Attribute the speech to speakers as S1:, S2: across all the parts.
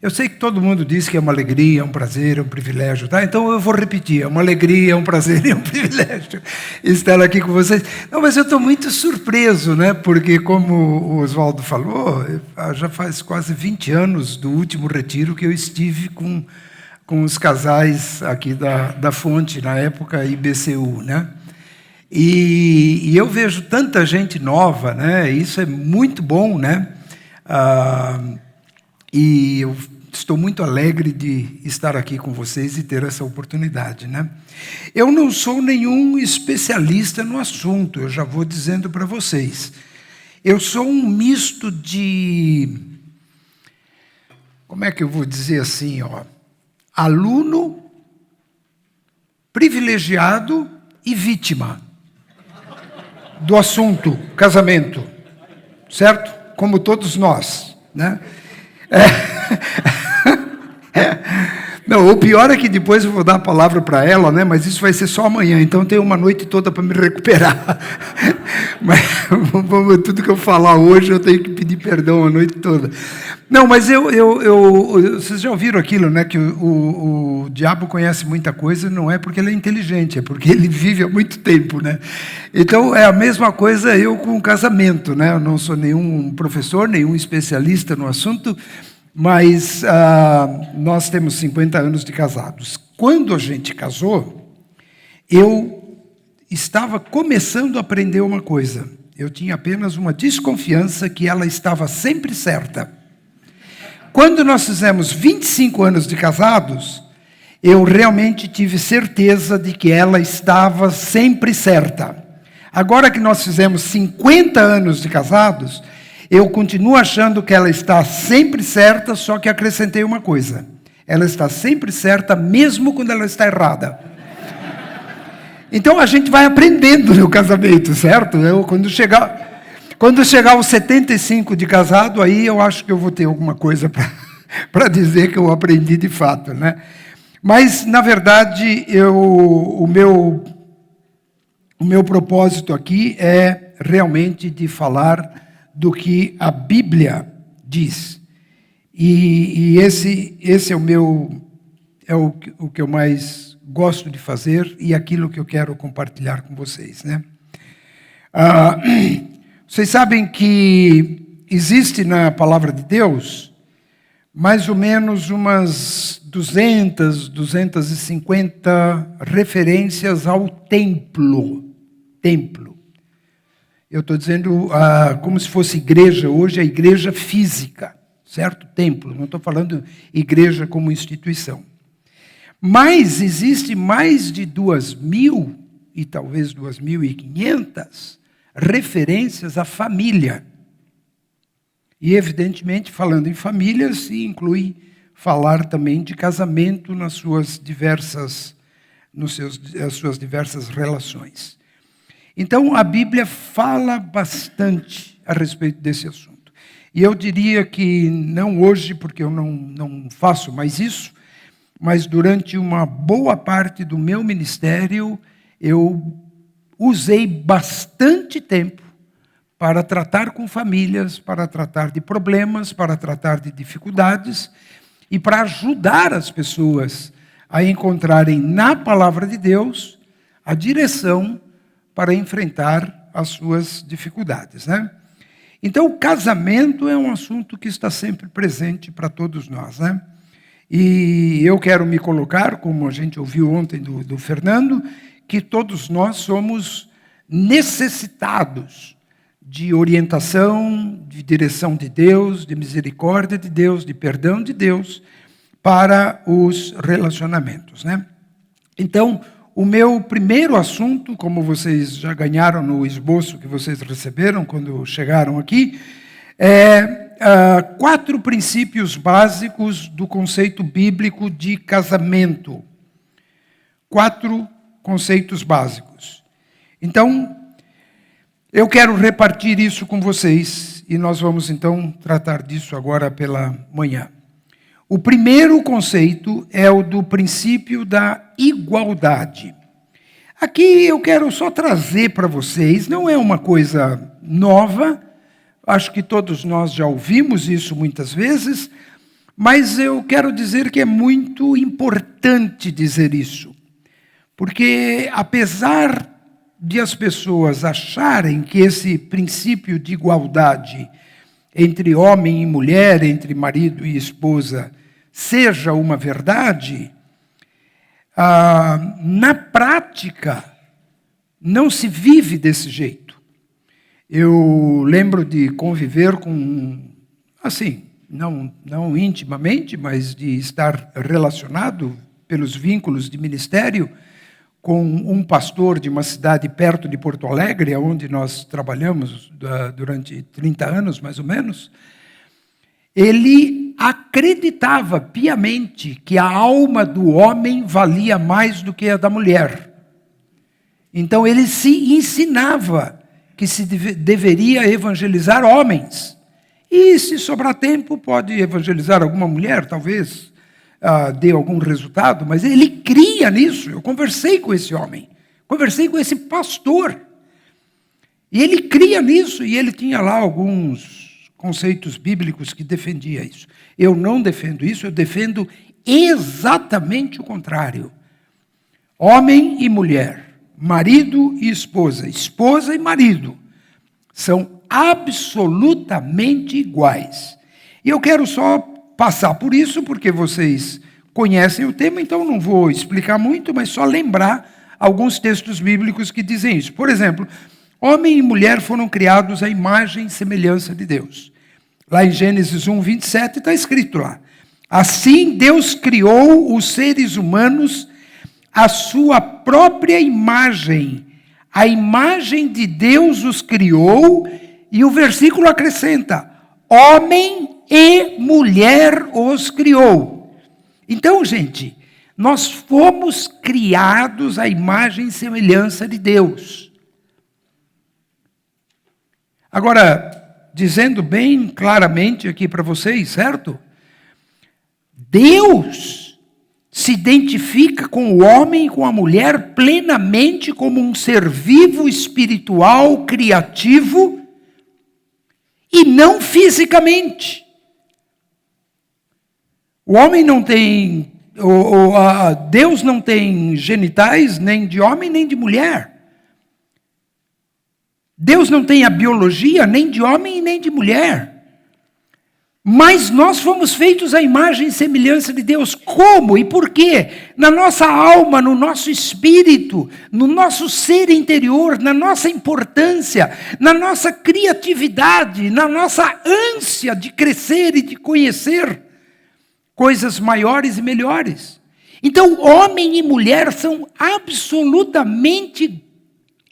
S1: Eu sei que todo mundo diz que é uma alegria, é um prazer, é um privilégio, tá? Então eu vou repetir, é uma alegria, é um prazer e é um privilégio estar aqui com vocês. Não, mas eu estou muito surpreso, né? Porque como o Oswaldo falou, já faz quase 20 anos do último retiro que eu estive com os casais aqui da Fonte, na época IBCU, né? E eu vejo tanta gente nova, né? Isso é muito bom, né? E eu estou muito alegre de estar aqui com vocês e ter essa oportunidade, né? Eu não sou nenhum especialista no assunto, eu já vou dizendo para vocês. Eu sou um misto de... Como é que eu vou dizer assim, ó? Aluno, privilegiado e vítima do assunto casamento, certo? Como todos nós, né? Não, o pior é que depois eu vou dar a palavra para ela, né? Mas isso vai ser só amanhã, então tem uma noite toda para me recuperar. Mas tudo que eu falar hoje eu tenho que pedir perdão a noite toda. Não, mas vocês já ouviram aquilo, né? Que o diabo conhece muita coisa, não é porque ele é inteligente, é porque ele vive há muito tempo, né? Então é a mesma coisa eu com o casamento, né? Eu não sou nenhum professor, nenhum especialista no assunto, mas nós temos 50 anos de casados. Quando a gente casou, eu estava começando a aprender uma coisa. Eu tinha apenas uma desconfiança que ela estava sempre certa. Quando nós fizemos 25 anos de casados, eu realmente tive certeza de que ela estava sempre certa. Agora que nós fizemos 50 anos de casados, eu continuo achando que ela está sempre certa, só que acrescentei uma coisa. Ela está sempre certa, mesmo quando ela está errada. Então a gente vai aprendendo no casamento, certo? Quando chegar aos 75 de casado, aí eu acho que eu vou ter alguma coisa para dizer que eu aprendi de fato, né? Mas, na verdade, o meu propósito aqui é realmente de falar do que a Bíblia diz. E esse é o que eu mais gosto de fazer e aquilo que eu quero compartilhar com vocês, né? Vocês sabem que existe na Palavra de Deus mais ou menos umas 250 referências ao templo. Eu estou dizendo como se fosse igreja hoje, a igreja física, certo? Templo, não estou falando igreja como instituição. Mas existe mais de 2.000 e talvez 2.500 referências à família. E, evidentemente, falando em família, se inclui falar também de casamento nas suas diversas relações. Então, a Bíblia fala bastante a respeito desse assunto. E eu diria que, não hoje, porque eu não faço mais isso, mas durante uma boa parte do meu ministério, eu usei bastante tempo para tratar com famílias, para tratar de problemas, para tratar de dificuldades e para ajudar as pessoas a encontrarem na Palavra de Deus a direção para enfrentar as suas dificuldades, né? Então, o casamento é um assunto que está sempre presente para todos nós, né? E eu quero me colocar, como a gente ouviu ontem do Fernando, que todos nós somos necessitados de orientação, de direção de Deus, de misericórdia de Deus, de perdão de Deus para os relacionamentos, né? Então, o meu primeiro assunto, como vocês já ganharam no esboço que vocês receberam quando chegaram aqui, é 4 princípios básicos do conceito bíblico de casamento. 4 conceitos básicos. Então, eu quero repartir isso com vocês e nós vamos, então, tratar disso agora pela manhã. O primeiro conceito é o do princípio da igualdade. Aqui eu quero só trazer para vocês, não é uma coisa nova, acho que todos nós já ouvimos isso muitas vezes, Mas eu quero dizer que é muito importante dizer isso, porque apesar de as pessoas acharem que esse princípio de igualdade entre homem e mulher, entre marido e esposa, seja uma verdade, na prática não se vive desse jeito. Eu lembro de conviver com, assim, não intimamente, mas de estar relacionado pelos vínculos de ministério com um pastor de uma cidade perto de Porto Alegre, onde nós trabalhamos durante 30 anos, mais ou menos. Ele acreditava piamente que a alma do homem valia mais do que a da mulher. Então ele se ensinava que se deveria evangelizar homens. E se sobrar tempo, pode evangelizar alguma mulher, talvez dê algum resultado, mas ele cria nisso. Eu conversei com esse homem, conversei com esse pastor, e ele cria nisso, e ele tinha lá alguns conceitos bíblicos que defendia isso. Eu não defendo isso, eu defendo exatamente o contrário. Homem e mulher, marido e esposa, esposa e marido, são absolutamente iguais. E eu quero só passar por isso, porque vocês conhecem o tema, então não vou explicar muito, mas só lembrar alguns textos bíblicos que dizem isso. Por exemplo, homem e mulher foram criados à imagem e semelhança de Deus. Lá em Gênesis 1, 27, está escrito lá: assim Deus criou os seres humanos à sua própria imagem. A imagem de Deus os criou, e o versículo acrescenta: homem e mulher os criou. Então, gente, nós fomos criados à imagem e semelhança de Deus. Agora, dizendo bem claramente aqui para vocês, certo? Deus se identifica com o homem e com a mulher plenamente como um ser vivo, espiritual, criativo, e não fisicamente. O homem não tem, Deus não tem genitais nem de homem nem de mulher. Deus não tem a biologia nem de homem e nem de mulher. Mas nós fomos feitos à imagem e semelhança de Deus. Como e por quê? Na nossa alma, no nosso espírito, no nosso ser interior, na nossa importância, na nossa criatividade, na nossa ânsia de crescer e de conhecer coisas maiores e melhores. Então, homem e mulher são absolutamente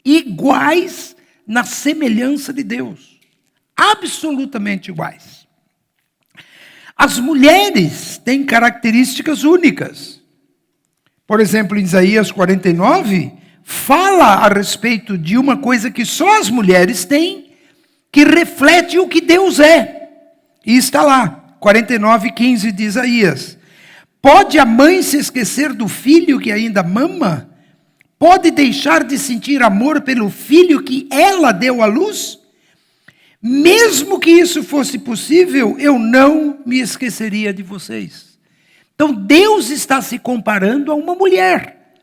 S1: iguais na semelhança de Deus. Absolutamente iguais. As mulheres têm características únicas. Por exemplo, em Isaías 49, fala a respeito de uma coisa que só as mulheres têm, que reflete o que Deus é. E está lá, 49:15 de Isaías. Pode a mãe se esquecer do filho que ainda mama? Pode deixar de sentir amor pelo filho que ela deu à luz? Mesmo que isso fosse possível, eu não me esqueceria de vocês. Então Deus está se comparando a uma mulher.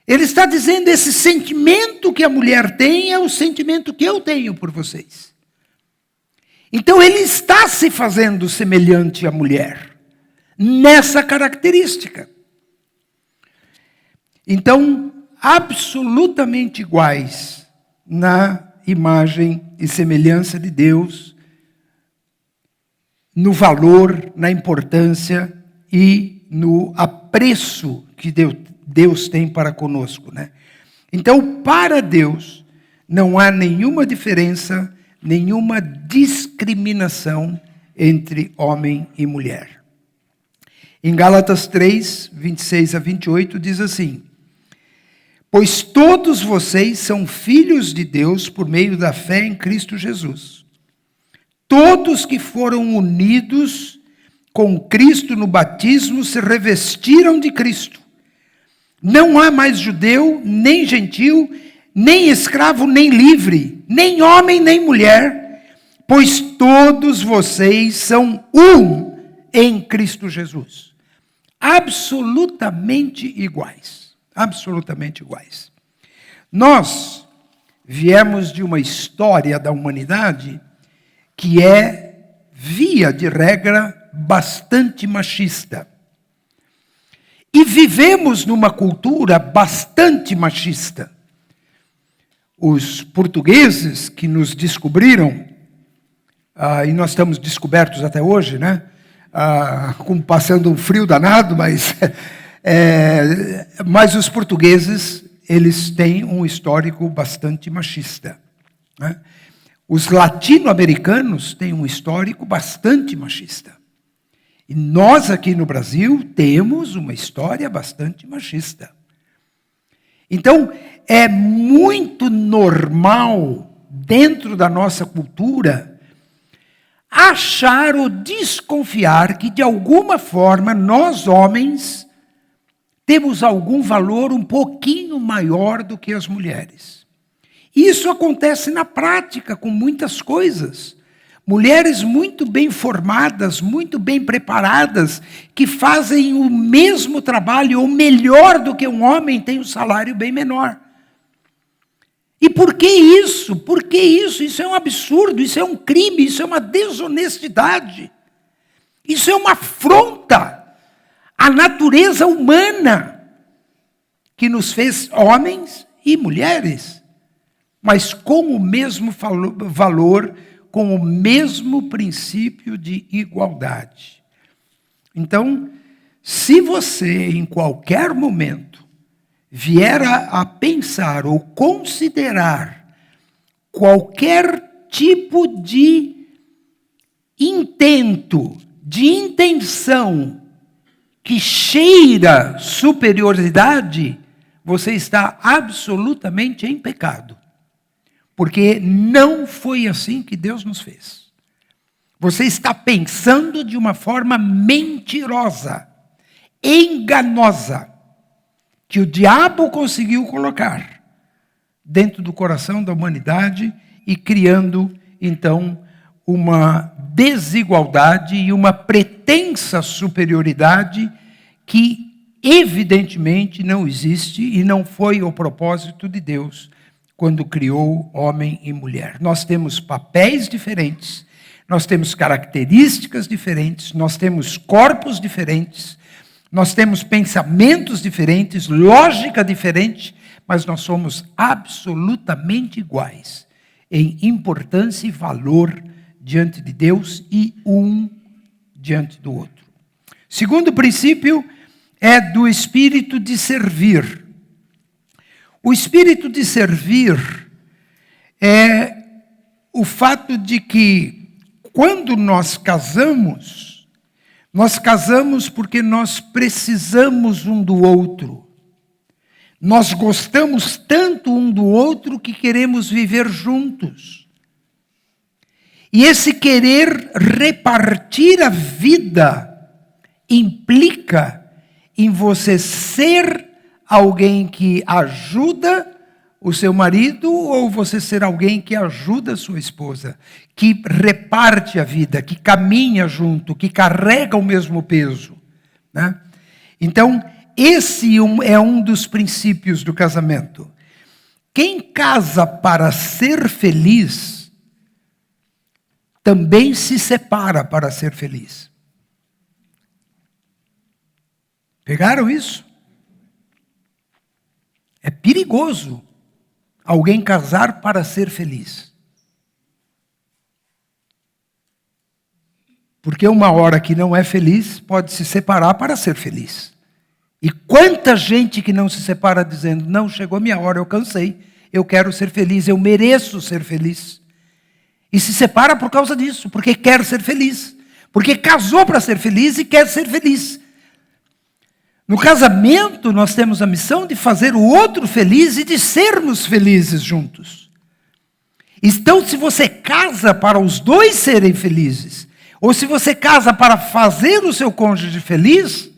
S1: Ele está dizendo: esse sentimento que a mulher tem é o sentimento que eu tenho por vocês. Então ele está se fazendo semelhante à mulher, nessa característica. Então, absolutamente iguais na imagem e semelhança de Deus, no valor, na importância e no apreço que Deus tem para conosco, né? Então, para Deus, não há nenhuma diferença, nenhuma discriminação entre homem e mulher. Em Gálatas 3, 26 a 28, diz assim: pois todos vocês são filhos de Deus por meio da fé em Cristo Jesus. Todos que foram unidos com Cristo no batismo se revestiram de Cristo. Não há mais judeu, nem gentil, nem escravo, nem livre, nem homem, nem mulher, pois todos vocês são um em Cristo Jesus. Absolutamente iguais. Absolutamente iguais. Nós viemos de uma história da humanidade que é, via de regra, bastante machista. E vivemos numa cultura bastante machista. Os portugueses que nos descobriram, e nós estamos descobertos até hoje, né? Passando um frio danado, mas os portugueses, eles têm um histórico bastante machista, né? Os latino-americanos têm um histórico bastante machista. E nós aqui no Brasil temos uma história bastante machista. Então, é muito normal, dentro da nossa cultura, achar ou desconfiar que, de alguma forma, nós, homens, temos algum valor um pouquinho maior do que as mulheres. Isso acontece na prática com muitas coisas. Mulheres muito bem formadas, muito bem preparadas, que fazem o mesmo trabalho, ou melhor do que um homem, têm um salário bem menor. E por que isso? Por que isso? Isso é um absurdo, isso é um crime, isso é uma desonestidade. Isso é uma afronta à natureza humana, que nos fez homens e mulheres, mas com o mesmo valor, com o mesmo princípio de igualdade. Então, se você, em qualquer momento, vier a pensar ou considerar qualquer tipo de intento, de intenção que cheira superioridade, você está absolutamente em pecado. Porque não foi assim que Deus nos fez. Você está pensando de uma forma mentirosa, enganosa, que o diabo conseguiu colocar dentro do coração da humanidade e criando, então, uma desigualdade e uma pretensa superioridade que, evidentemente, não existe e não foi o propósito de Deus quando criou homem e mulher. Nós temos papéis diferentes, nós temos características diferentes, nós temos corpos diferentes, nós temos pensamentos diferentes, lógica diferente, mas nós somos absolutamente iguais em importância e valor diante de Deus e um diante do outro. Segundo princípio é do espírito de servir. O espírito de servir é o fato de que, quando nós casamos porque nós precisamos um do outro. Nós gostamos tanto um do outro que queremos viver juntos. E esse querer repartir a vida implica em você ser alguém que ajuda o seu marido, ou você ser alguém que ajuda a sua esposa, que reparte a vida, que caminha junto, que carrega o mesmo peso, né? Então, esse é um dos princípios do casamento. Quem casa para ser feliz, também se separa para ser feliz. Pegaram isso? É perigoso alguém casar para ser feliz. Porque uma hora que não é feliz, pode se separar para ser feliz. E quanta gente que não se separa dizendo, não, chegou a minha hora, eu cansei, eu quero ser feliz, eu mereço ser feliz. E se separa por causa disso, porque quer ser feliz. Porque casou para ser feliz e quer ser feliz. No casamento, nós temos a missão de fazer o outro feliz e de sermos felizes juntos. Então, se você casa para os dois serem felizes, ou se você casa para fazer o seu cônjuge feliz,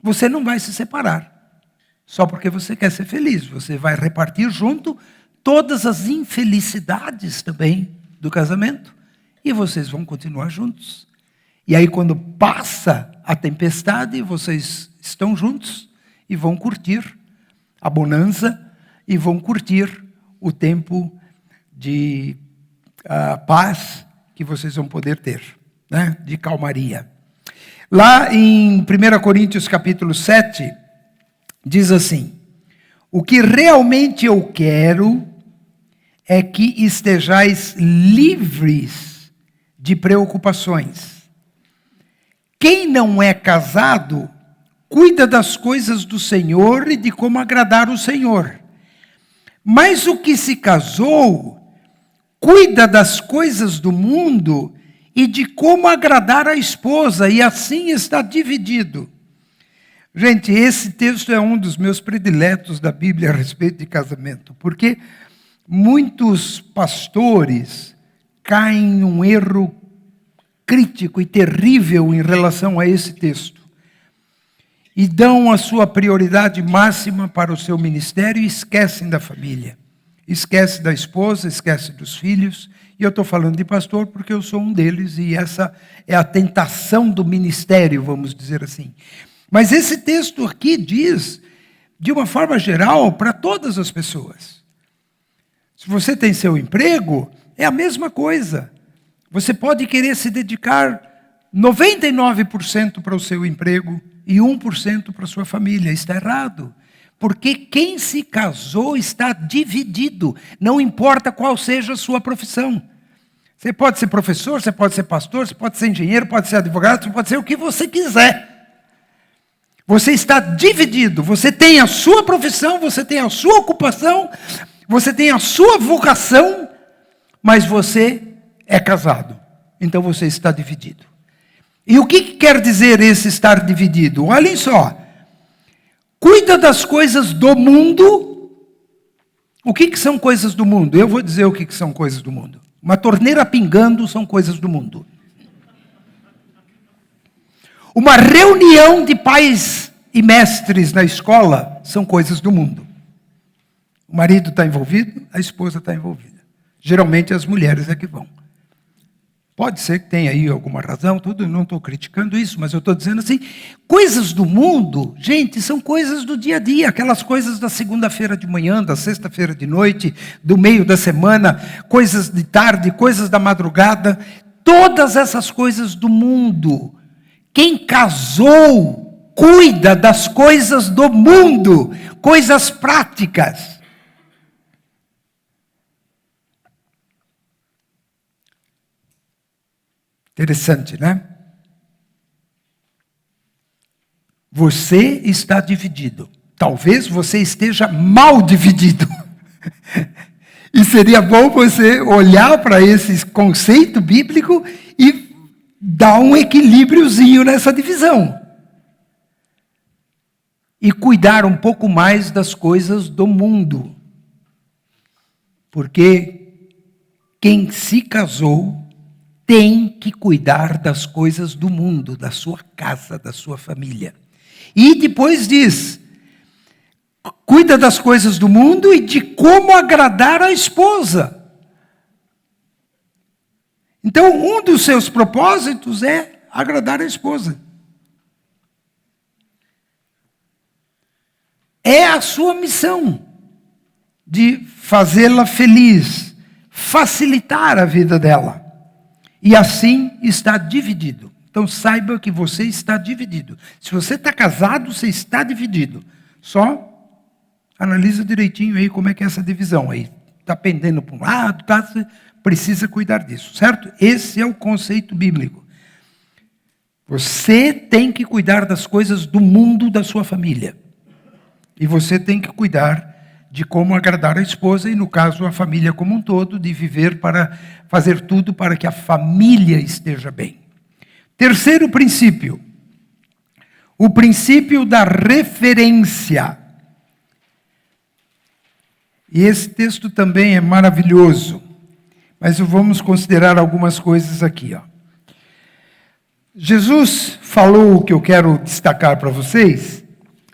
S1: você não vai se separar. Só porque você quer ser feliz. Você vai repartir junto todas as infelicidades também do casamento. E vocês vão continuar juntos. E aí, quando passa a tempestade, vocês estão juntos e vão curtir a bonança e vão curtir o tempo de paz que vocês vão poder ter, né? De calmaria. Lá em 1 Coríntios capítulo 7, diz assim: o que realmente eu quero é que estejais livres de preocupações. Quem não é casado, cuida das coisas do Senhor e de como agradar o Senhor. Mas o que se casou, cuida das coisas do mundo e de como agradar a esposa, e assim está dividido. Gente, esse texto é um dos meus prediletos da Bíblia a respeito de casamento, porque muitos pastores caem num erro crítico e terrível em relação a esse texto. E dão a sua prioridade máxima para o seu ministério e esquecem da família. Esquece da esposa, esquece dos filhos. E eu estou falando de pastor porque eu sou um deles e essa é a tentação do ministério, vamos dizer assim. Mas esse texto aqui diz, de uma forma geral, para todas as pessoas. Se você tem seu emprego, é a mesma coisa. Você pode querer se dedicar 99% para o seu emprego e 1% para a sua família. Está errado. Porque quem se casou está dividido. Não importa qual seja a sua profissão. Você pode ser professor, você pode ser pastor, você pode ser engenheiro, pode ser advogado, você pode ser o que você quiser. Você está dividido. Você tem a sua profissão, você tem a sua ocupação, você tem a sua vocação, mas você é casado. Então você está dividido. E o que quer dizer esse estar dividido? Olhem só. Cuida das coisas do mundo. O que são coisas do mundo? Eu vou dizer o que são coisas do mundo. Uma torneira pingando são coisas do mundo. Uma reunião de pais e mestres na escola são coisas do mundo. O marido está envolvido, a esposa está envolvida. Geralmente as mulheres é que vão. Pode ser que tenha aí alguma razão, tudo, não estou criticando isso, mas eu estou dizendo assim, coisas do mundo, gente, são coisas do dia a dia, aquelas coisas da segunda-feira de manhã, da sexta-feira de noite, do meio da semana, coisas de tarde, coisas da madrugada, todas essas coisas do mundo. Quem casou, cuida das coisas do mundo, coisas práticas. Interessante, né? Você está dividido. Talvez você esteja mal dividido. E seria bom você olhar para esse conceito bíblico e dar um equilíbriozinho nessa divisão. E cuidar um pouco mais das coisas do mundo. Porque quem se casou tem que cuidar das coisas do mundo, da sua casa, da sua família. E depois diz, cuida das coisas do mundo e de como agradar a esposa. Então, um dos seus propósitos é agradar a esposa. É a sua missão de fazê-la feliz, facilitar a vida dela. E assim está dividido. Então saiba que você está dividido. Se você está casado, você está dividido. Só analisa direitinho aí como é que é essa divisão aí. Está pendendo para um lado, você precisa cuidar disso, certo? Esse é o conceito bíblico. Você tem que cuidar das coisas do mundo da sua família. E você tem que cuidar de como agradar a esposa e, no caso, a família como um todo, de viver para fazer tudo para que a família esteja bem. Terceiro princípio, o princípio da referência. E esse texto também é maravilhoso, mas vamos considerar algumas coisas aqui. Jesus falou o que eu quero destacar para vocês,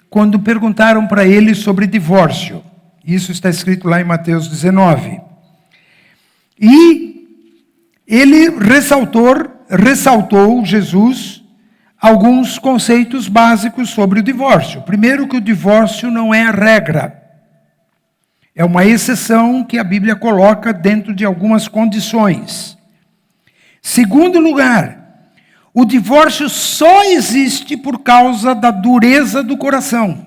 S1: quando perguntaram para ele sobre divórcio. Isso está escrito lá em Mateus 19. E ele ressaltou ressaltou Jesus alguns conceitos básicos sobre o divórcio. Primeiro, que o divórcio não é a regra. É uma exceção que a Bíblia coloca dentro de algumas condições. Segundo lugar, o divórcio só existe por causa da dureza do coração.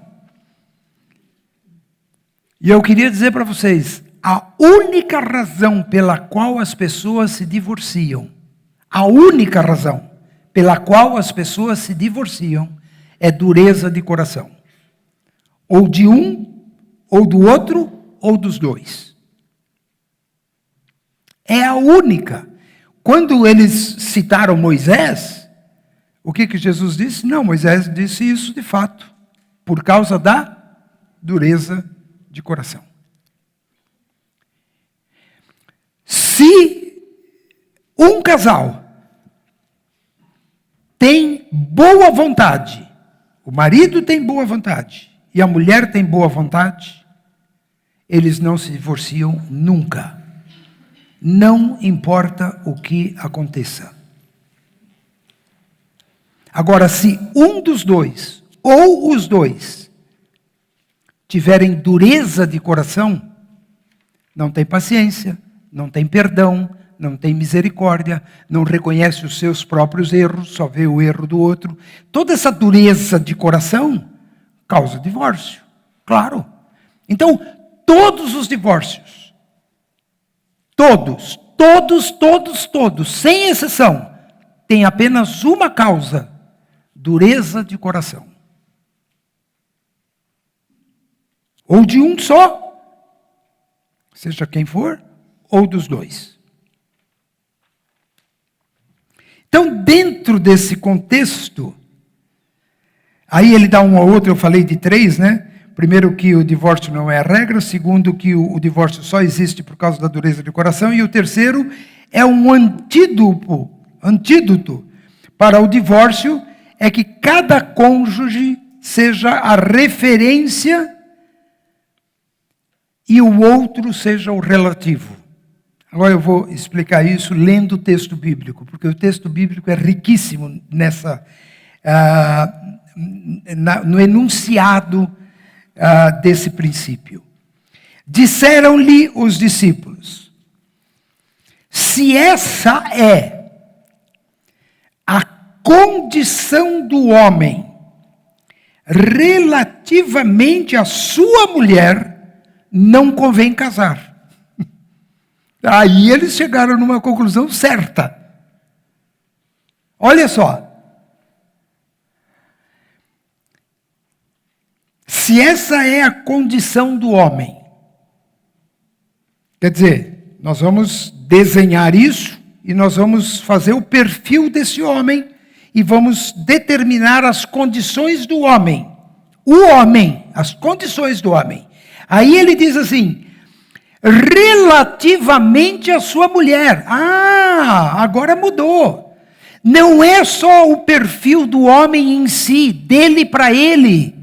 S1: E eu queria dizer para vocês, a única razão pela qual as pessoas se divorciam, a única razão pela qual as pessoas se divorciam é dureza de coração. Ou de um, ou do outro, ou dos dois. É a única. Quando eles citaram Moisés, o que Jesus disse? Não, Moisés disse isso de fato, por causa da dureza de coração. Se um casal tem boa vontade, o marido tem boa vontade e a mulher tem boa vontade, eles não se divorciam nunca. Não importa o que aconteça. Agora, se um dos dois, ou os dois, tiverem dureza de coração, não tem paciência, não tem perdão, não tem misericórdia, não reconhece os seus próprios erros, só vê o erro do outro. Toda essa dureza de coração causa divórcio, claro. Então, todos os divórcios, todos, sem exceção, têm apenas uma causa: dureza de coração. Ou de um só, seja quem for, ou dos dois. Então, dentro desse contexto, aí ele dá um ao outro, eu falei de 3, né? Primeiro, que o divórcio não é a regra. Segundo, que o divórcio só existe por causa da dureza de coração. E o terceiro é um antídoto para o divórcio, é que cada cônjuge seja a referência e o outro seja o relativo. Agora eu vou explicar isso lendo o texto bíblico, porque o texto bíblico é riquíssimo no enunciado desse princípio. Disseram-lhe os discípulos: se essa é a condição do homem relativamente à sua mulher, não convém casar. Aí eles chegaram numa conclusão certa. Olha só. Se essa é a condição do homem, quer dizer, nós vamos desenhar isso e nós vamos fazer o perfil desse homem e vamos determinar as condições do homem. O homem, as condições do homem. Aí ele diz assim: relativamente à sua mulher. Agora mudou. Não é só o perfil do homem em si, dele para ele.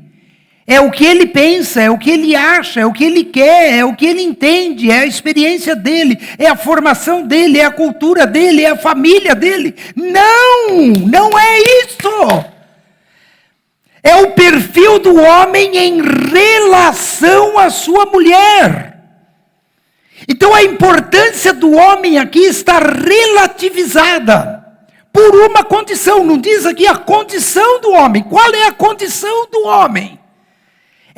S1: É o que ele pensa, é o que ele acha, é o que ele quer, é o que ele entende, é a experiência dele, é a formação dele, é a cultura dele, é a família dele. Não é isso. É o perfil do homem em relação à sua mulher. Então a importância do homem aqui está relativizada por uma condição. Não diz aqui a condição do homem. Qual é a condição do homem?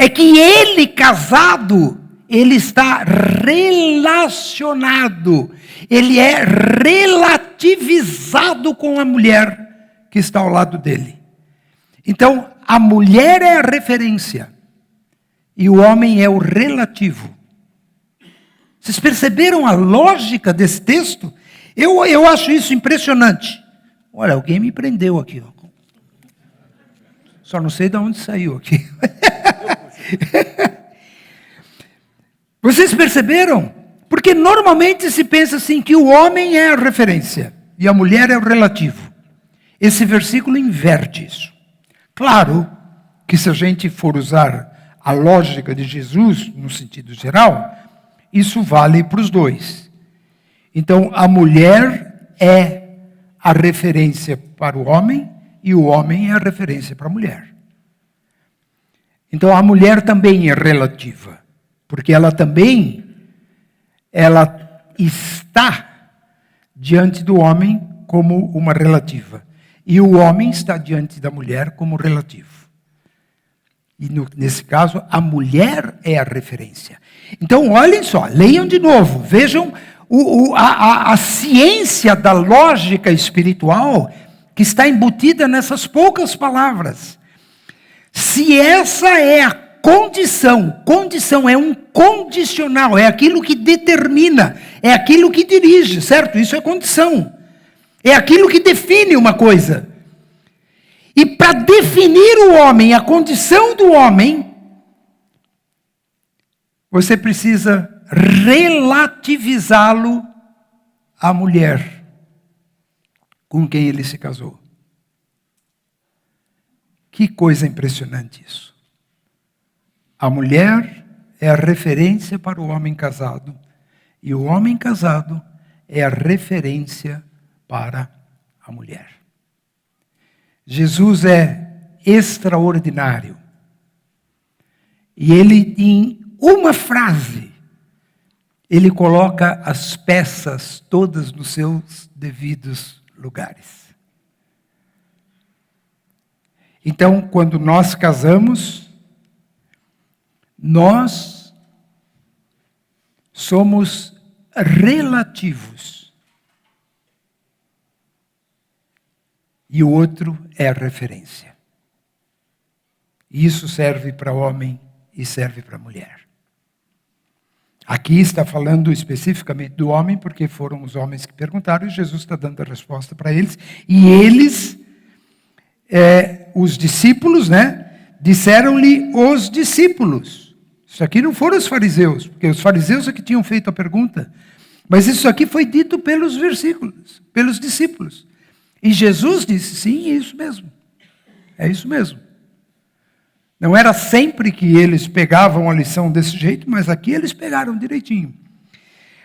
S1: É que ele, casado, ele está relacionado. Ele é relativizado com a mulher que está ao lado dele. Então, a mulher é a referência e o homem é o relativo. Vocês perceberam a lógica desse texto? Eu acho isso impressionante. Olha, alguém me prendeu aqui. Ó. Só não sei de onde saiu aqui. Vocês perceberam? Porque normalmente se pensa assim, que o homem é a referência e a mulher é o relativo. Esse versículo inverte isso. Claro que se a gente for usar a lógica de Jesus, no sentido geral, isso vale para os dois. Então, a mulher é a referência para o homem e o homem é a referência para a mulher. Então a mulher também é relativa, porque ela está diante do homem como uma relativa. E o homem está diante da mulher como relativo. E nesse caso, a mulher é a referência. Então, olhem só, leiam de novo, vejam a ciência da lógica espiritual que está embutida nessas poucas palavras. Se essa é a condição é um condicional, é aquilo que determina, é aquilo que dirige, certo? Isso é condição. É aquilo que define uma coisa. E para definir o homem, a condição do homem, você precisa relativizá-lo à mulher com quem ele se casou. Que coisa impressionante isso. A mulher é a referência para o homem casado, e o homem casado é a referência para a mulher. Jesus é extraordinário. E ele, em uma frase, ele coloca as peças todas nos seus devidos lugares. Então, quando nós casamos, nós somos relativos. E o outro é a referência. E isso serve para o homem e serve para a mulher. Aqui está falando especificamente do homem, porque foram os homens que perguntaram e Jesus está dando a resposta para eles. E eles, os discípulos, disseram-lhe os discípulos. Isso aqui não foram os fariseus, porque os fariseus é que tinham feito a pergunta. Mas isso aqui foi dito pelos versículos, pelos discípulos. E Jesus disse, sim, é isso mesmo. É isso mesmo. Não era sempre que eles pegavam a lição desse jeito, mas aqui eles pegaram direitinho.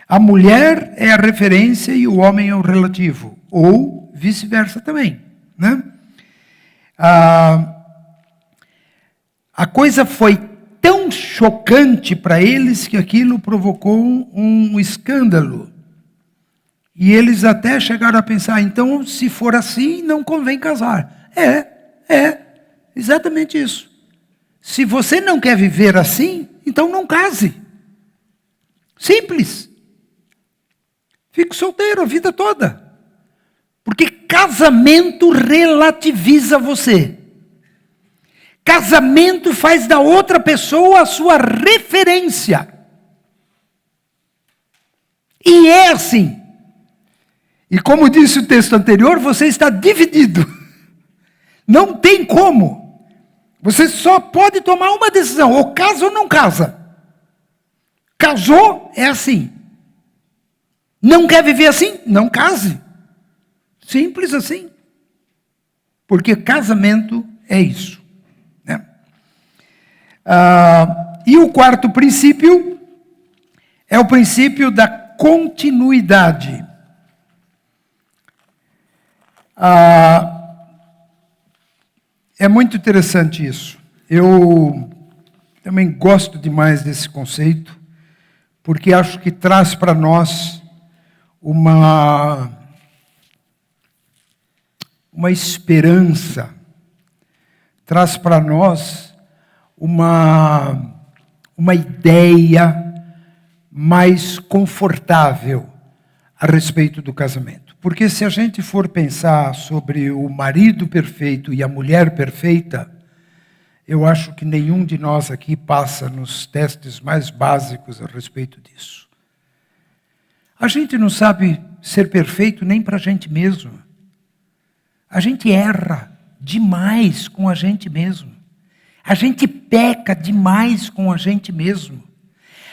S1: A mulher é a referência e o homem é o relativo. Ou vice-versa também. A coisa foi tão chocante para eles que aquilo provocou um escândalo. E eles até chegaram a pensar, então, se for assim, não convém casar. Exatamente isso. Se você não quer viver assim, então não case. Simples. Fique solteiro a vida toda. Porque casamento relativiza você. Casamento faz da outra pessoa a sua referência. E é assim. E como disse o texto anterior, você está dividido. Não tem como. Você só pode tomar uma decisão, ou casa ou não casa. Casou, é assim. Não quer viver assim? Não case. Simples assim. Porque casamento é isso. E o quarto princípio é o princípio da continuidade. É muito interessante isso. Eu também gosto demais desse conceito, porque acho que traz para nós uma esperança, traz para nós uma ideia mais confortável a respeito do casamento. Porque se a gente for pensar sobre o marido perfeito e a mulher perfeita, eu acho que nenhum de nós aqui passa nos testes mais básicos a respeito disso. A gente não sabe ser perfeito nem para a gente mesmo. A gente erra demais com a gente mesmo. A gente peca demais com a gente mesmo.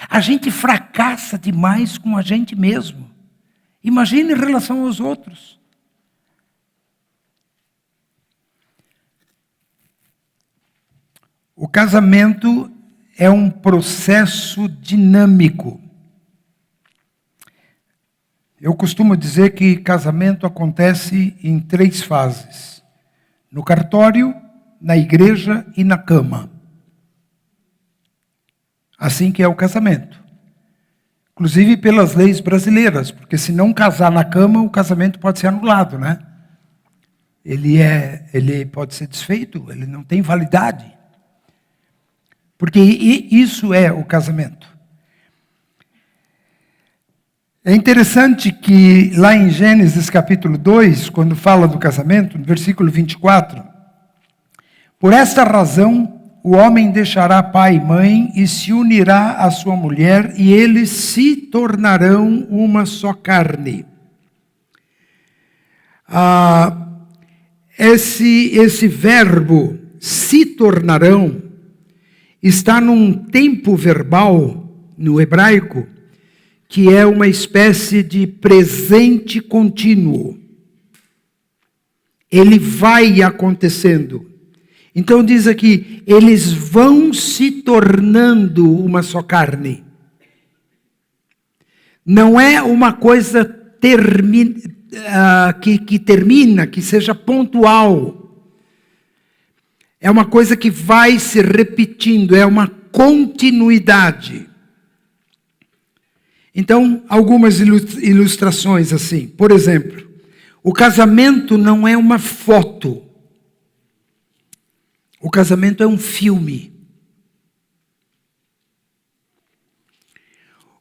S1: A gente fracassa demais com a gente mesmo. Imagine em relação aos outros. O casamento é um processo dinâmico. Eu costumo dizer que casamento acontece em 3 fases: no cartório, na igreja e na cama. Assim que é o casamento. Inclusive pelas leis brasileiras, porque se não casar na cama, o casamento pode ser anulado, né? Ele pode ser desfeito, ele não tem validade. Porque isso é o casamento. É interessante que lá em Gênesis capítulo 2, quando fala do casamento, no versículo 24, por esta razão o homem deixará pai e mãe e se unirá à sua mulher e eles se tornarão uma só carne. Esse verbo se tornarão está num tempo verbal no hebraico que é uma espécie de presente contínuo. Ele vai acontecendo. Então diz aqui, eles vão se tornando uma só carne. Não é uma coisa que termina, que seja pontual. É uma coisa que vai se repetindo, é uma continuidade. Então, algumas ilustrações assim. Por exemplo, o casamento não é uma foto. O casamento é um filme.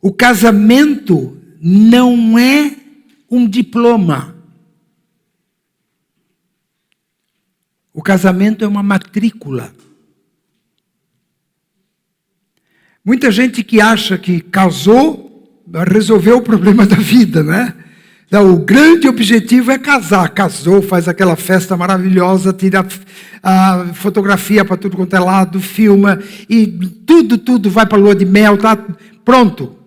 S1: O casamento não é um diploma. O casamento é uma matrícula. Muita gente que acha que casou, resolveu o problema da vida, né? Então, o grande objetivo é casar. Casou, faz aquela festa maravilhosa, tira a fotografia para tudo quanto é lado, filma, e tudo vai para a lua de mel, tá pronto.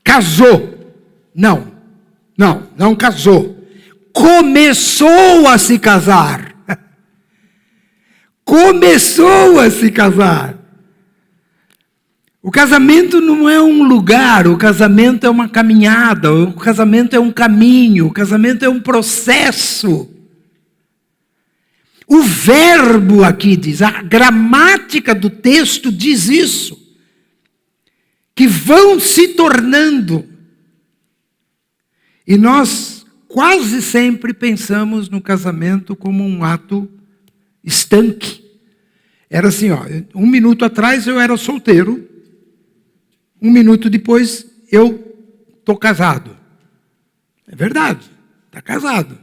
S1: Casou. Não casou. Começou a se casar. Começou a se casar. O casamento não é um lugar, o casamento é uma caminhada, o casamento é um caminho, o casamento é um processo. O verbo aqui diz, a gramática do texto diz isso, que vão se tornando. E nós quase sempre pensamos no casamento como um ato estanque. Era assim, 1 minuto atrás eu era solteiro, 1 minuto depois, eu estou casado. É verdade, está casado.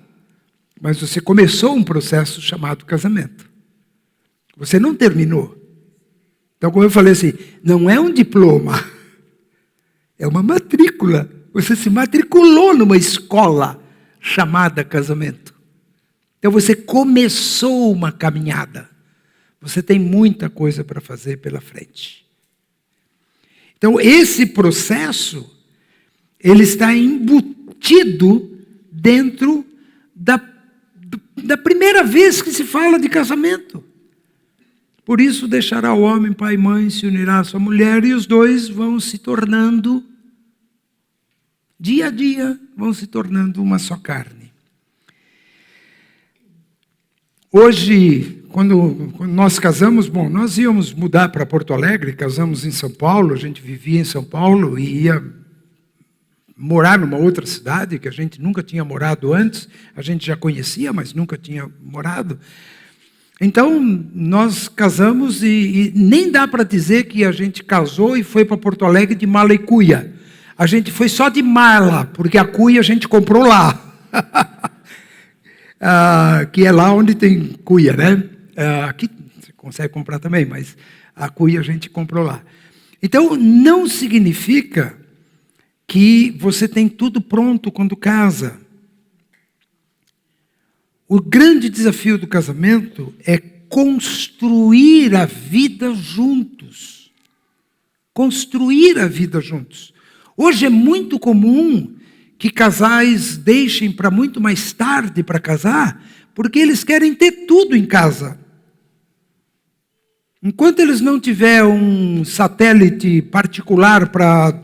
S1: Mas você começou um processo chamado casamento. Você não terminou. Então, como eu falei assim, não é um diploma, é uma matrícula. Você se matriculou numa escola chamada casamento. Então, você começou uma caminhada. Você tem muita coisa para fazer pela frente. Então, esse processo, ele está embutido dentro da primeira vez que se fala de casamento. Por isso, deixará o homem, pai e mãe, se unirá à sua mulher, e os dois vão se tornando, dia a dia, vão se tornando uma só carne. Hoje, quando nós casamos, nós íamos mudar para Porto Alegre, casamos em São Paulo, a gente vivia em São Paulo e ia morar numa outra cidade que a gente nunca tinha morado antes, a gente já conhecia, mas nunca tinha morado. Então, nós casamos e nem dá para dizer que a gente casou e foi para Porto Alegre de mala e cuia. A gente foi só de mala, porque a cuia a gente comprou lá. Que é lá onde tem cuia, né? Aqui você consegue comprar também, mas a cuia a gente comprou lá. Então, não significa que você tem tudo pronto quando casa. O grande desafio do casamento é construir a vida juntos. Construir a vida juntos. Hoje é muito comum que casais deixem para muito mais tarde para casar, porque eles querem ter tudo em casa. Enquanto eles não tiverem um satélite particular para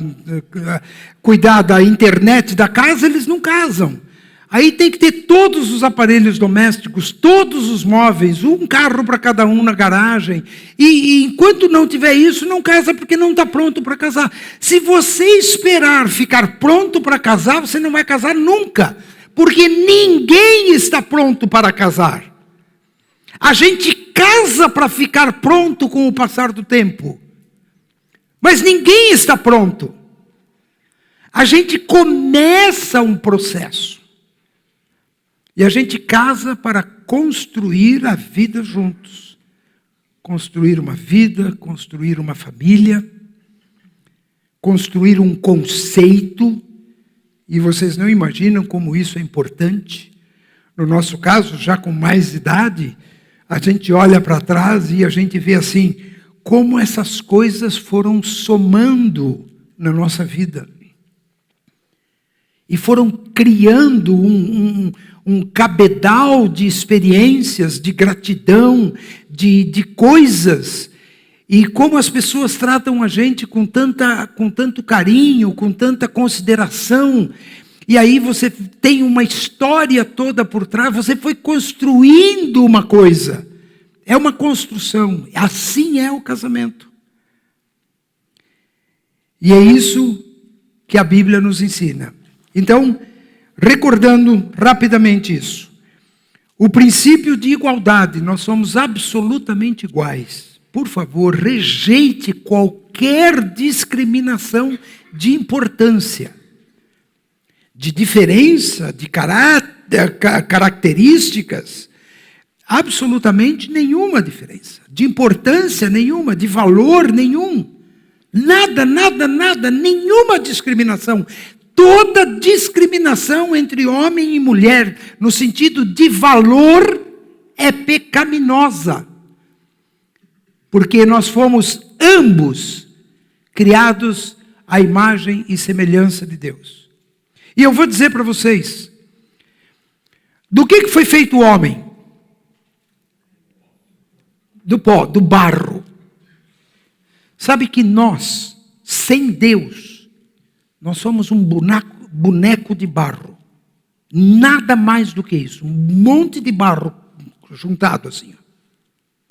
S1: cuidar da internet da casa, eles não casam. Aí tem que ter todos os aparelhos domésticos, todos os móveis, um carro para cada um na garagem. E enquanto não tiver isso, não casa porque não está pronto para casar. Se você esperar ficar pronto para casar, você não vai casar nunca. Porque ninguém está pronto para casar. A gente casa para ficar pronto com o passar do tempo. Mas ninguém está pronto. A gente começa um processo. E a gente casa para construir a vida juntos. Construir uma vida, construir uma família, construir um conceito. E vocês não imaginam como isso é importante. No nosso caso, já com mais idade, a gente olha para trás e a gente vê assim, como essas coisas foram somando na nossa vida. E foram criando um cabedal de experiências, de gratidão, de coisas. E como as pessoas tratam a gente com tanto carinho, com tanta consideração. E aí você tem uma história toda por trás, você foi construindo uma coisa. É uma construção. Assim é o casamento. E é isso que a Bíblia nos ensina. Então, recordando rapidamente isso. O princípio de igualdade, nós somos absolutamente iguais. Por favor, rejeite qualquer discriminação de importância. De diferença, de características, absolutamente nenhuma diferença. De importância nenhuma, de valor nenhum. Nada, nenhuma discriminação. Toda discriminação entre homem e mulher, no sentido de valor, é pecaminosa. Porque nós fomos ambos criados à imagem e semelhança de Deus. E eu vou dizer para vocês, do que foi feito o homem? Do pó, do barro. Sabe que nós, sem Deus, nós somos um boneco de barro. Nada mais do que isso. Um monte de barro juntado assim.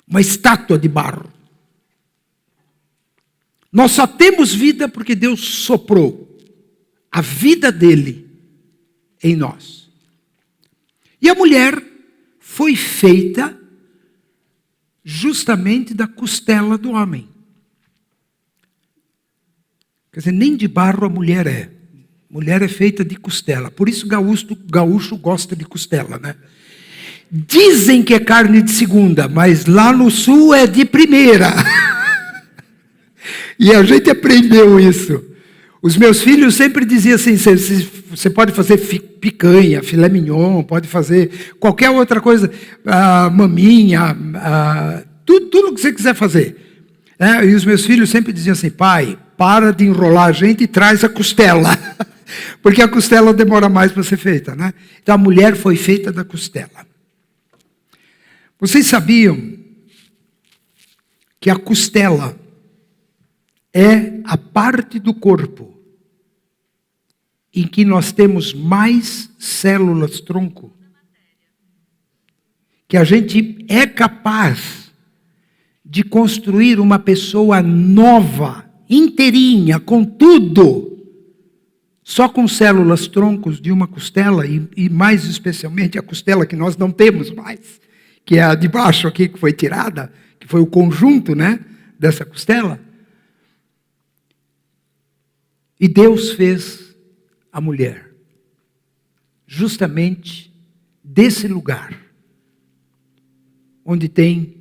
S1: Uma estátua de barro. Nós só temos vida porque Deus soprou a vida dele em nós. E a mulher foi feita justamente da costela do homem. Quer dizer, nem de barro a mulher é. Mulher é feita de costela. Por isso gaúcho gosta de costela, né? Dizem que é carne de segunda, mas lá no sul é de primeira. E a gente aprendeu isso. Os meus filhos sempre diziam assim, você pode fazer picanha, filé mignon, pode fazer qualquer outra coisa, maminha, tudo que você quiser fazer. E os meus filhos sempre diziam assim, pai, para de enrolar a gente e traz a costela. Porque a costela demora mais para ser feita, né? Então a mulher foi feita da costela. Vocês sabiam que a costela é a parte do corpo em que nós temos mais células-tronco? Que a gente é capaz de construir uma pessoa nova, inteirinha, com tudo, só com células-troncos de uma costela, e mais especialmente a costela que nós não temos mais, que é a de baixo aqui, que foi tirada, que foi o conjunto, né, dessa costela. E Deus fez a mulher justamente desse lugar, onde tem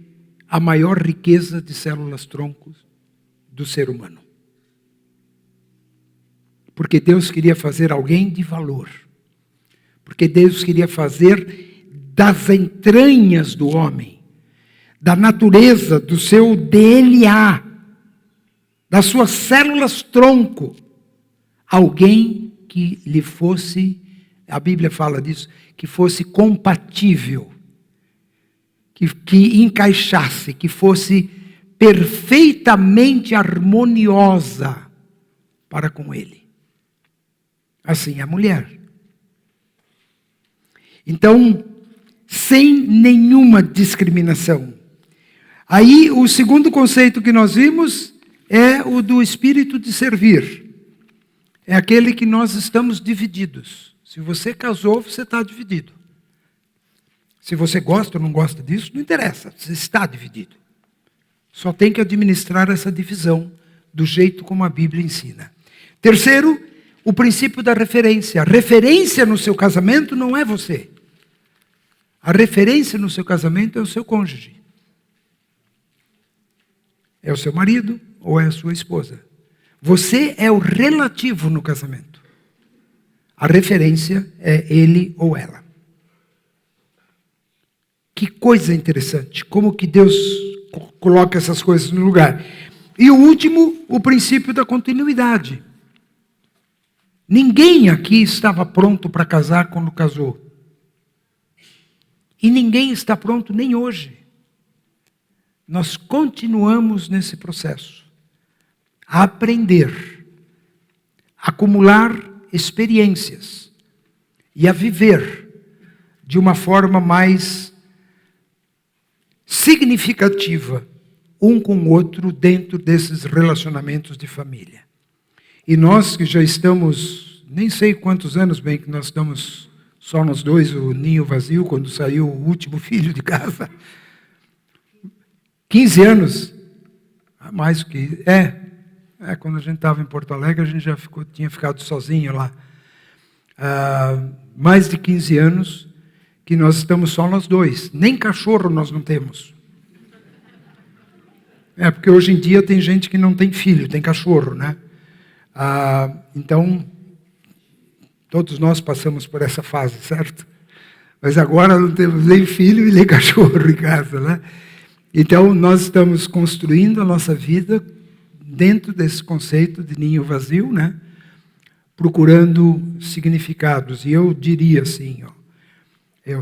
S1: a maior riqueza de células-troncos do ser humano. Porque Deus queria fazer alguém de valor. Porque Deus queria fazer das entranhas do homem, da natureza, do seu DNA, das suas células-tronco, alguém que lhe fosse, a Bíblia fala disso, que fosse compatível, que encaixasse, que fosse perfeitamente harmoniosa para com ele. Assim é a mulher. Então, sem nenhuma discriminação. Aí, o segundo conceito que nós vimos é o do espírito de servir. É aquele que nós estamos divididos. Se você casou, você está dividido. Se você gosta ou não gosta disso, não interessa, você está dividido. Só tem que administrar essa divisão do jeito como a Bíblia ensina. Terceiro, o princípio da referência. A referência no seu casamento não é você. A referência no seu casamento é o seu cônjuge. É o seu marido ou é a sua esposa. Você é o relativo no casamento. A referência é ele ou ela. Que coisa interessante. Como que Deus coloca essas coisas no lugar. E o último, o princípio da continuidade. Ninguém aqui estava pronto para casar quando casou. E ninguém está pronto nem hoje. Nós continuamos nesse processo. A aprender, a acumular experiências e a viver de uma forma mais significativa um com o outro dentro desses relacionamentos de família. E nós que já estamos, nem sei quantos anos bem que nós estamos só nós dois, o ninho vazio, quando saiu o último filho de casa. 15 anos, mais do que... quando a gente estava em Porto Alegre, a gente já tinha ficado sozinho lá. Mais de 15 anos que nós estamos só nós dois. Nem cachorro nós não temos. Porque hoje em dia tem gente que não tem filho, tem cachorro, né? Então, todos nós passamos por essa fase, certo? Mas agora não temos nem filho e nem cachorro em casa, né? Então, nós estamos construindo a nossa vida dentro desse conceito de ninho vazio, né? Procurando significados. E eu diria assim,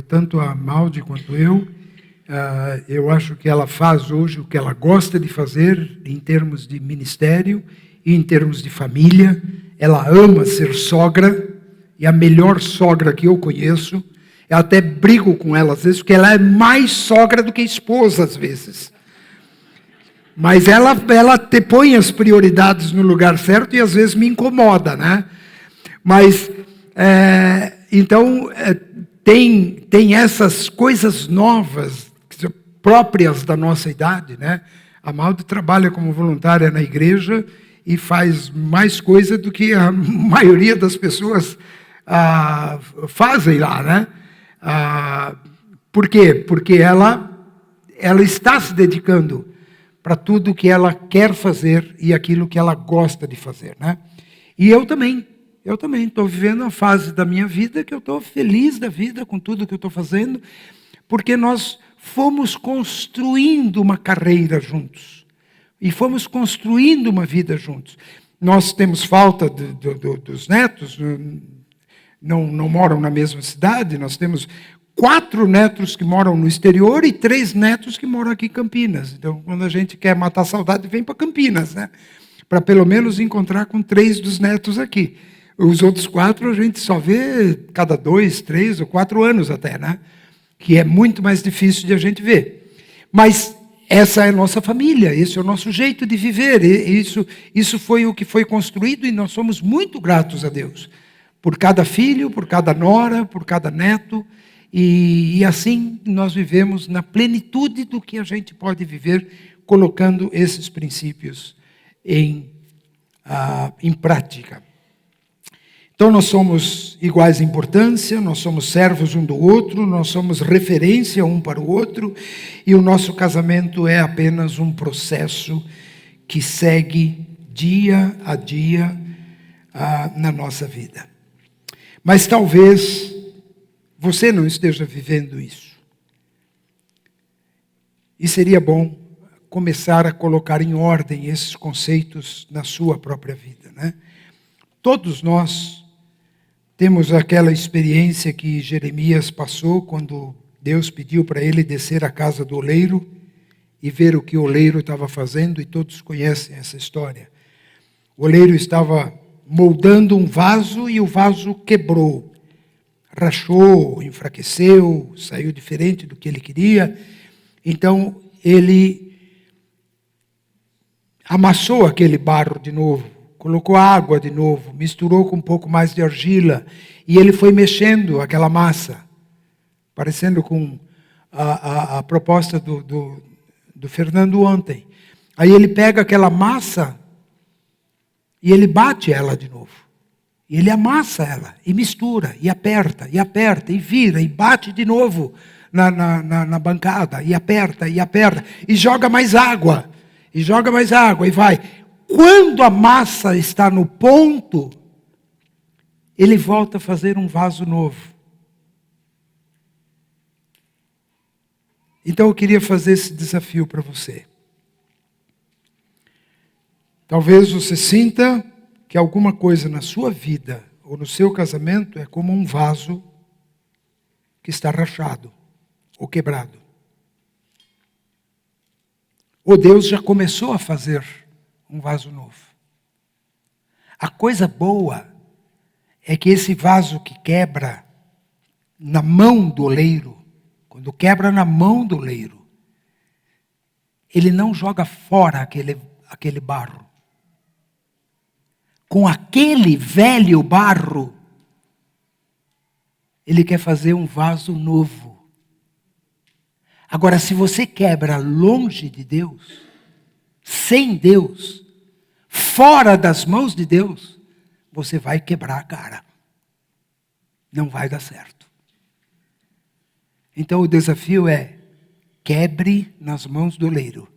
S1: tanto a Maldi quanto eu acho que ela faz hoje o que ela gosta de fazer em termos de ministério e em termos de família. Ela ama ser sogra, e a melhor sogra que eu conheço. Eu até brigo com ela às vezes, porque ela é mais sogra do que esposa às vezes. Mas ela te põe as prioridades no lugar certo e às vezes me incomoda, né? Mas, então, tem essas coisas novas, próprias da nossa idade, né? A Maldi trabalha como voluntária na igreja e faz mais coisa do que a maioria das pessoas fazem lá, né? Por quê? Porque ela está se dedicando para tudo que ela quer fazer e aquilo que ela gosta de fazer, né? E eu também estou vivendo uma fase da minha vida que eu estou feliz da vida com tudo que eu estou fazendo, porque nós fomos construindo uma carreira juntos e fomos construindo uma vida juntos. Nós temos falta dos netos, não moram na mesma cidade, nós temos 4 netos que moram no exterior e 3 netos que moram aqui em Campinas. Então, quando a gente quer matar a saudade, vem para Campinas, né? Para pelo menos encontrar com 3 dos netos aqui. Os outros 4 a gente só vê cada 2, 3 ou 4 anos até, né? Que é muito mais difícil de a gente ver. Mas essa é a nossa família, esse é o nosso jeito de viver. Isso foi o que foi construído e nós somos muito gratos a Deus. Por cada filho, por cada nora, por cada neto. E assim nós vivemos na plenitude do que a gente pode viver, colocando esses princípios em prática. Então nós somos iguais em importância, nós somos servos um do outro, nós somos referência um para o outro, e o nosso casamento é apenas um processo que segue dia a dia na nossa vida. Mas talvez você não esteja vivendo isso. E seria bom começar a colocar em ordem esses conceitos na sua própria vida, né? Todos nós temos aquela experiência que Jeremias passou quando Deus pediu para ele descer à casa do oleiro e ver o que o oleiro estava fazendo, e todos conhecem essa história. O oleiro estava moldando um vaso e o vaso quebrou, rachou, enfraqueceu, saiu diferente do que ele queria. Então ele amassou aquele barro de novo, colocou água de novo, misturou com um pouco mais de argila, e ele foi mexendo aquela massa, parecendo com a proposta do Fernando ontem. Aí ele pega aquela massa e ele bate ela de novo. E ele amassa ela, e mistura, e aperta, e vira, e bate de novo na bancada, e aperta, e joga mais água, e vai. Quando a massa está no ponto, ele volta a fazer um vaso novo. Então eu queria fazer esse desafio para você. Talvez você sinta que alguma coisa na sua vida ou no seu casamento é como um vaso que está rachado ou quebrado. Ou Deus já começou a fazer um vaso novo. A coisa boa é que esse vaso que quebra na mão do oleiro, quando quebra na mão do oleiro, ele não joga fora aquele barro. Com aquele velho barro, ele quer fazer um vaso novo. Agora, se você quebra longe de Deus, sem Deus, fora das mãos de Deus, você vai quebrar a cara. Não vai dar certo. Então o desafio é: quebre nas mãos do oleiro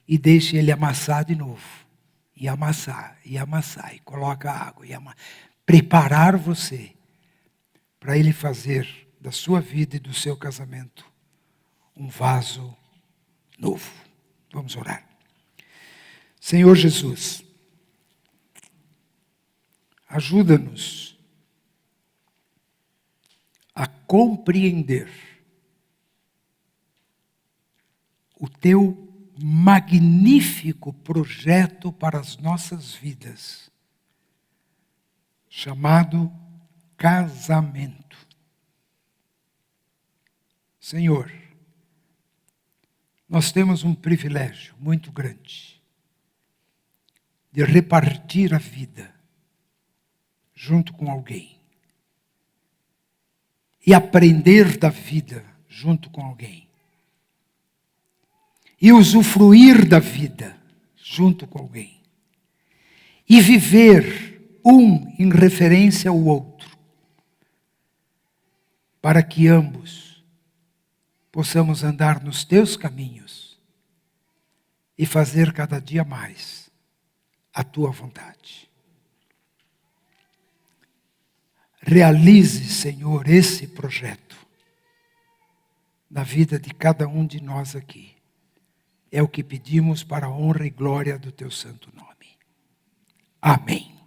S1: e deixe ele amassar de novo. E amassar, e coloca água, preparar você para ele fazer da sua vida e do seu casamento um vaso novo. Vamos orar. Senhor Jesus, ajuda-nos a compreender o teu magnífico projeto para as nossas vidas, chamado casamento. Senhor, nós temos um privilégio muito grande de repartir a vida junto com alguém e aprender da vida junto com alguém. E usufruir da vida junto com alguém. E viver um em referência ao outro. Para que ambos possamos andar nos teus caminhos e fazer cada dia mais a tua vontade. Realize, Senhor, esse projeto na vida de cada um de nós aqui. É o que pedimos para a honra e glória do teu santo nome. Amém.